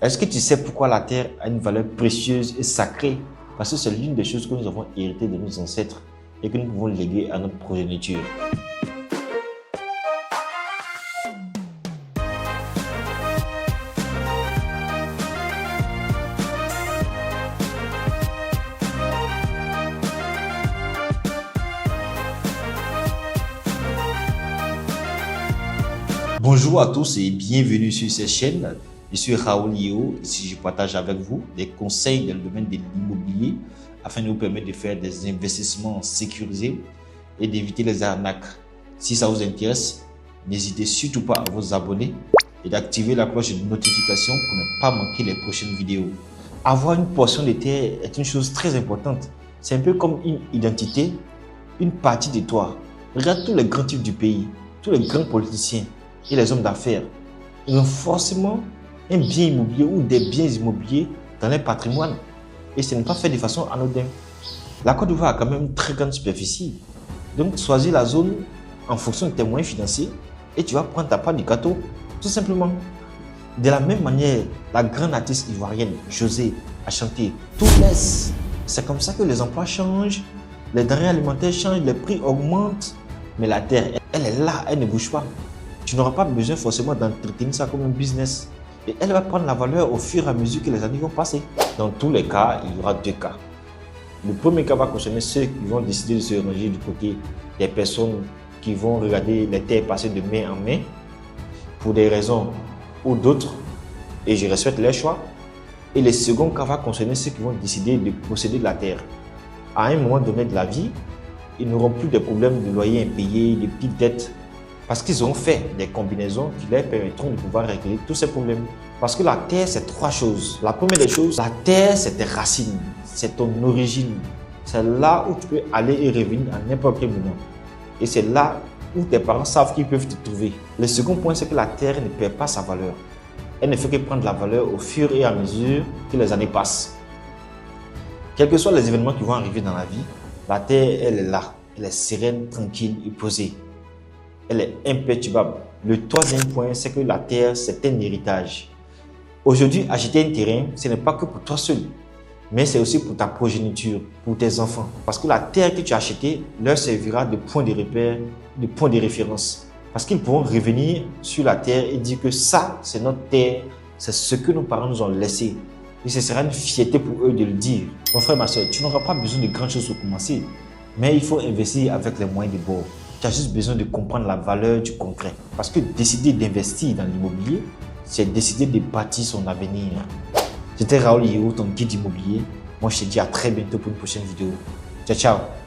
Est-ce que tu sais pourquoi la terre a une valeur précieuse et sacrée? Parce que c'est l'une des choses que nous avons héritées de nos ancêtres et que nous pouvons léguer à notre progéniture. Bonjour à tous et bienvenue sur cette chaîne. Je suis Raoul Yeo. Ici, je partage avec vous des conseils dans le domaine de l'immobilier afin de vous permettre de faire des investissements sécurisés et d'éviter les arnaques. Si ça vous intéresse, n'hésitez surtout pas à vous abonner et d'activer la cloche de notification pour ne pas manquer les prochaines vidéos. Avoir une portion de terre est une chose très importante. C'est un peu comme une identité, une partie de toi. Regarde tous les grands types du pays, tous les grands politiciens et les hommes d'affaires. Ils ont forcément un bien immobilier ou des biens immobiliers dans leur patrimoine. Et ce n'est pas fait de façon anodine. La Côte d'Ivoire a quand même une très grande superficie. Donc, choisis la zone en fonction de tes moyens financiers et tu vas prendre ta part du gâteau, tout simplement. De la même manière, la grande artiste ivoirienne José a chanté « Tout laisse ». C'est comme ça que les emplois changent, les denrées alimentaires changent, les prix augmentent. Mais la terre, elle est là, elle ne bouge pas. Tu n'auras pas besoin forcément d'entretenir ça comme un business. Et elle va prendre la valeur au fur et à mesure que les années vont passer. Dans tous les cas, il y aura deux cas. Le premier cas va concerner ceux qui vont décider de se ranger du côté des personnes qui vont regarder les terres passer de main en main pour des raisons ou d'autres. Et je respecte leur choix. Et le second cas va concerner ceux qui vont décider de posséder de la terre. À un moment donné de la vie, ils n'auront plus de problèmes de loyer impayé, de petites dettes. Parce qu'ils ont fait des combinaisons qui leur permettront de pouvoir régler tous ces problèmes. Parce que la terre, c'est trois choses. La première des choses, la terre, c'est tes racines, c'est ton origine. C'est là où tu peux aller et revenir à n'importe quel moment. Et c'est là où tes parents savent qu'ils peuvent te trouver. Le second point, c'est que la terre ne perd pas sa valeur. Elle ne fait que prendre la valeur au fur et à mesure que les années passent. Quels que soient les événements qui vont arriver dans la vie, la terre, elle est là. Elle est sereine, tranquille et posée. Elle est imperturbable. Le troisième point, c'est que la terre, c'est un héritage. Aujourd'hui, acheter un terrain, ce n'est pas que pour toi seul, mais c'est aussi pour ta progéniture, pour tes enfants. Parce que la terre que tu as achetée leur servira de point de repère, de point de référence. Parce qu'ils pourront revenir sur la terre et dire que ça, c'est notre terre, c'est ce que nos parents nous ont laissé. Et ce sera une fierté pour eux de le dire. Mon frère, ma soeur, tu n'auras pas besoin de grandes choses pour commencer, mais il faut investir avec les moyens de bord. Tu as juste besoin de comprendre la valeur du concret. Parce que décider d'investir dans l'immobilier, c'est décider de bâtir son avenir. J'étais Raoul Yeo, ton guide immobilier. Moi, je te dis à très bientôt pour une prochaine vidéo. Ciao, ciao.